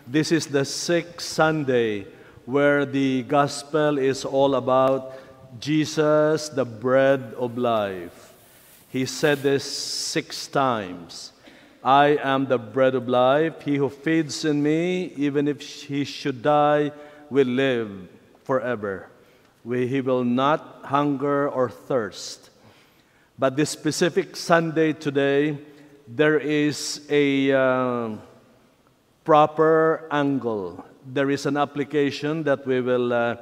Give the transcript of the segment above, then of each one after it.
This is the sixth Sunday where the gospel is all about Jesus, the bread of life. He said this 6 times. I am the bread of life. He who feeds in me, even if he should die, will live forever. He will not hunger or thirst. But this specific Sunday today, there is a proper angle. There is an application that we will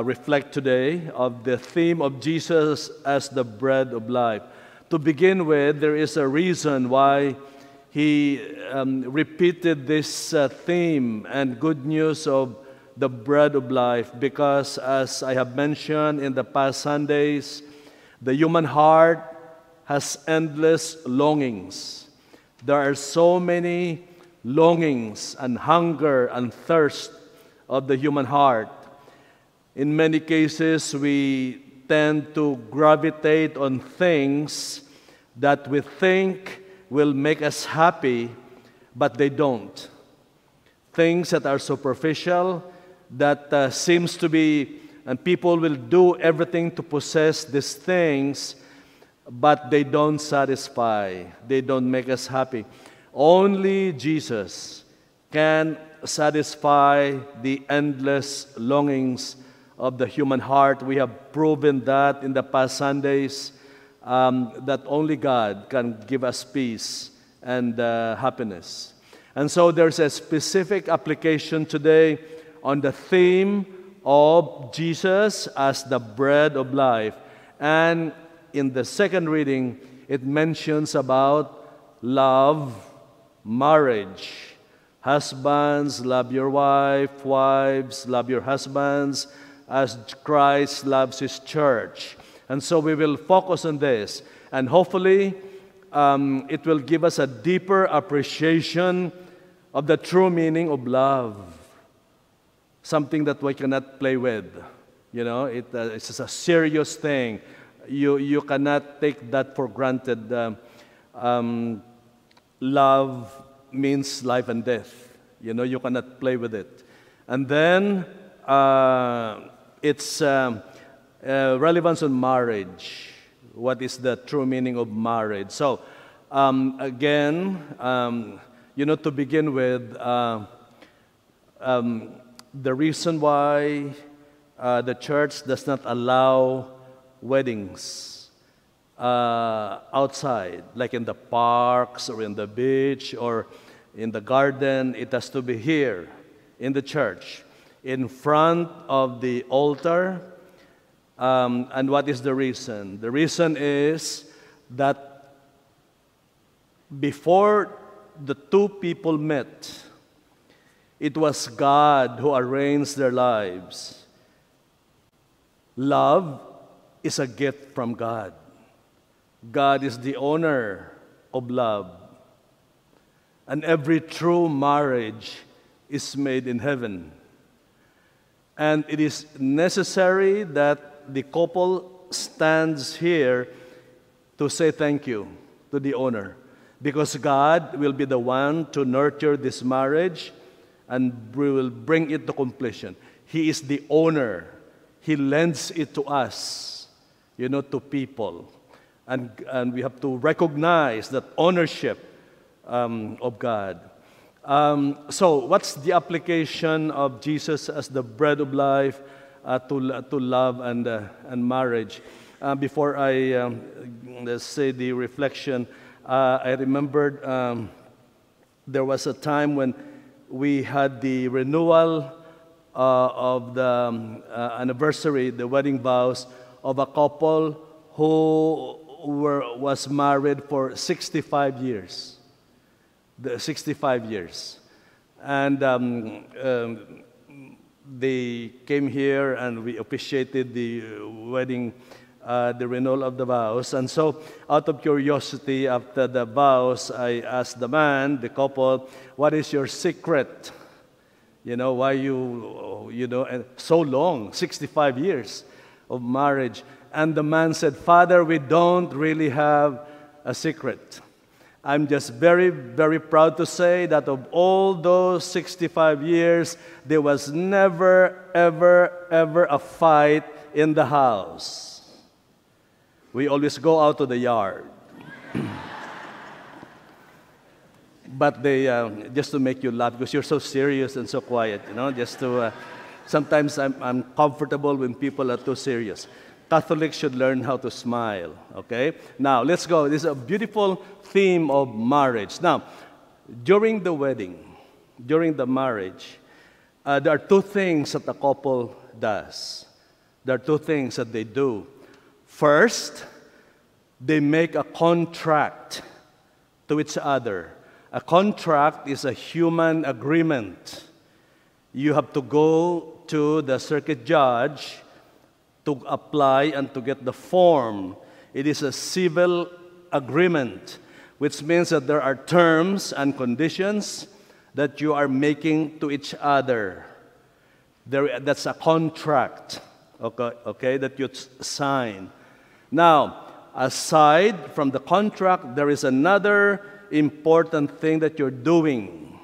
reflect today of the theme of Jesus as the bread of life. To begin with, there is a reason why he repeated this theme and good news of the bread of life, because as I have mentioned in the past Sundays, the human heart has endless longings. There are so many longings and hunger and thirst of the human heart. In many cases, we tend to gravitate on things that we think will make us happy, but they don't. Things that are superficial, that seems to be, and people will do everything to possess these things, but they don't satisfy. They don't make us happy. Only Jesus can satisfy the endless longings of the human heart. We have proven that in the past Sundays, that only God can give us peace and happiness. And so there's a specific application today on the theme of Jesus as the bread of life. And in the second reading, it mentions about love, marriage. Husbands, love your wife. Wives, love your husbands as Christ loves His church. And so we will focus on this. And hopefully, it will give us a deeper appreciation of the true meaning of love. Something that we cannot play with. You know, it's just a serious thing. You cannot take that for granted. Love means life and death. You know, you cannot play with it. And then its relevance on marriage. What is the true meaning of marriage? So, again, to begin with, the reason why the church does not allow weddings outside, like in the parks or in the beach or in the garden, it has to be here in the church, in front of the altar. And what is the reason? The reason is that before the two people met, it was God who arranged their lives. Love is a gift from God. God is the owner of love. And every true marriage is made in heaven. And it is necessary that the couple stands here to say thank you to the owner, because God will be the one to nurture this marriage and will bring it to completion. He is the owner. He lends it to us, to people. And we have to recognize that ownership of God. So what's the application of Jesus as the bread of life to love and marriage? Before I say the reflection, I remembered there was a time when we had the renewal of the anniversary, the wedding vows of a couple who was married for 65 years. 65 years. And they came here and we officiated the wedding, the renewal of the vows. And so, out of curiosity, after the vows, I asked the man, the couple, what is your secret? Why and so long, 65 years of marriage. And the man said, Father, we don't really have a secret. I'm just very, very proud to say that of all those 65 years, there was never, ever, ever a fight in the house. We always go out to the yard. But they, just to make you laugh, because you're so serious and so quiet, just to, sometimes I'm comfortable when people are too serious. Catholics should learn how to smile, okay? Now, let's go. This is a beautiful theme of marriage. Now, during the wedding, during the marriage, there are two things that a couple does. There are two things that they do. First, they make a contract to each other. A contract is a human agreement. You have to go to the circuit judge to apply and to get the form. It is a civil agreement, which means that there are terms and conditions that you are making to each other. That's a contract, okay, that you sign. Now, aside from the contract, there is another important thing that you're doing.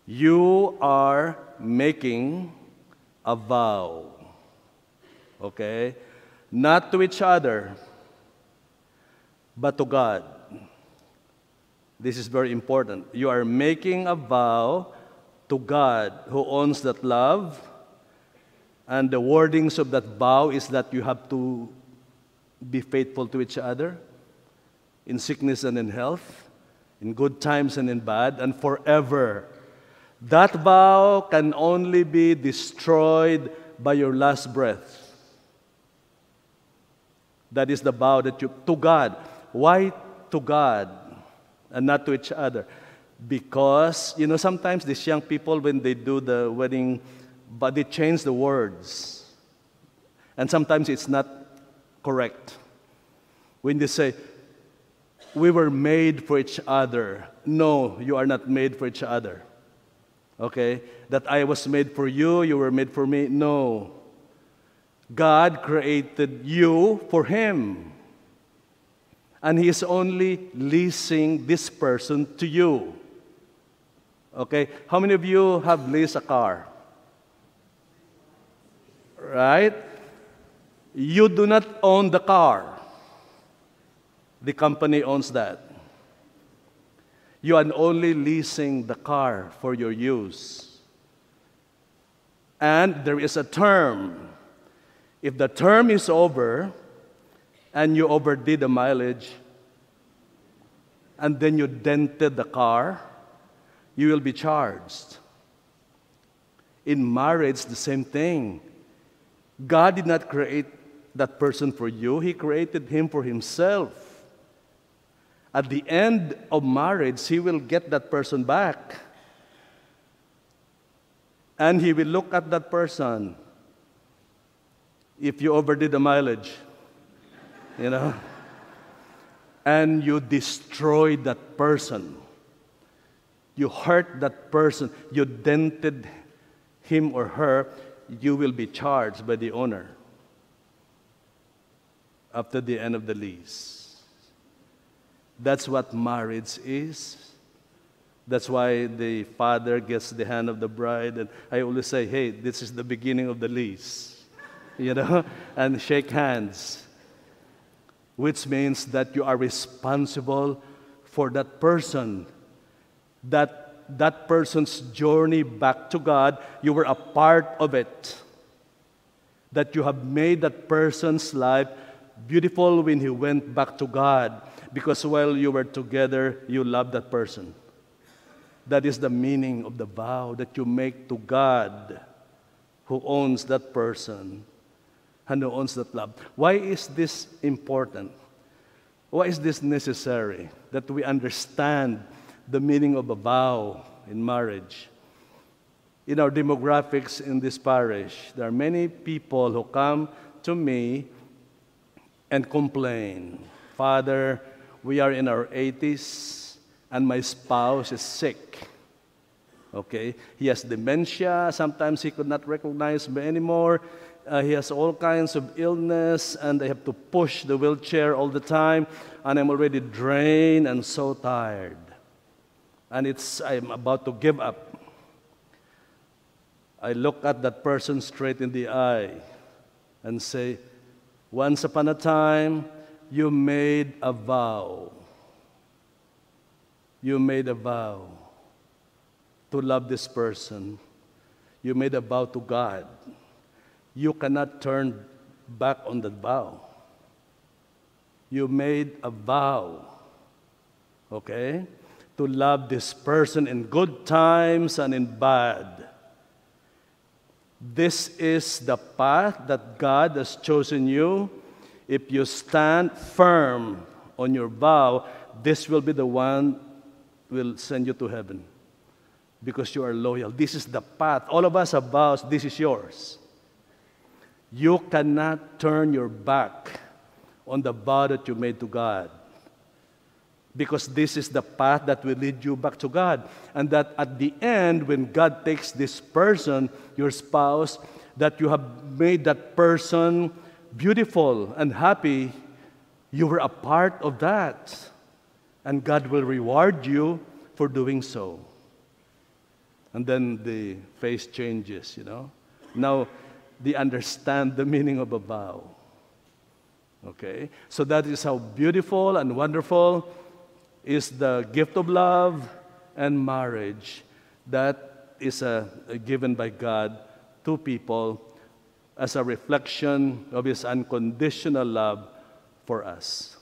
You are making a vow. Okay? Not to each other, but to God. This is very important. You are making a vow to God who owns that love, and the wordings of that vow is that you have to be faithful to each other in sickness and in health, in good times and in bad, and forever. That vow can only be destroyed by your last breath. That is the vow that you, to God. Why to God and not to each other? Because, sometimes these young people, when they do the wedding, but they change the words. And sometimes it's not correct. When they say, we were made for each other. No, you are not made for each other. Okay? That I was made for you, you were made for me. No. God created you for Him. And He is only leasing this person to you. Okay? How many of you have leased a car? Right? You do not own the car. The company owns that. You are only leasing the car for your use. And there is a term. If the term is over, and you overdid the mileage, and then you dented the car, you will be charged. In marriage, the same thing. God did not create that person for you. He created him for Himself. At the end of marriage, He will get that person back. And He will look at that person. If you overdid the mileage, and you destroyed that person, you hurt that person, you dented him or her, you will be charged by the owner after the end of the lease. That's what marriage is. That's why the father gets the hand of the bride, and I always say, hey, this is the beginning of the lease. And shake hands, which means that you are responsible for that person, that person's journey back to God. You were a part of it, that you have made that person's life beautiful when he went back to God, because while you were together, you loved that person. That is the meaning of the vow that you make to God, who owns that person and who owns that love. Why is this important? Why is this necessary? That we understand the meaning of a vow in marriage. In our demographics in this parish, there are many people who come to me and complain, Father, we are in our 80s and my spouse is sick. Okay? He has dementia. Sometimes he could not recognize me anymore. He has all kinds of illness, and I have to push the wheelchair all the time, and I'm already drained and so tired. And I'm about to give up. I look at that person straight in the eye and say, once upon a time, you made a vow. You made a vow to love this person. You made a vow to God. You cannot turn back on that vow. You made a vow, okay, to love this person in good times and in bad. This is the path that God has chosen you. If you stand firm on your vow, this will be the one will send you to heaven because you are loyal. This is the path. All of us have vows. This is yours. You cannot turn your back on the vow that you made to God, because this is the path that will lead you back to God. And that at the end, when God takes this person, your spouse, that you have made that person beautiful and happy, you were a part of that. And God will reward you for doing so. And then the face changes, you know. Now, they understand the meaning of a vow. Okay? So that is how beautiful and wonderful is the gift of love and marriage that is given by God to people as a reflection of His unconditional love for us.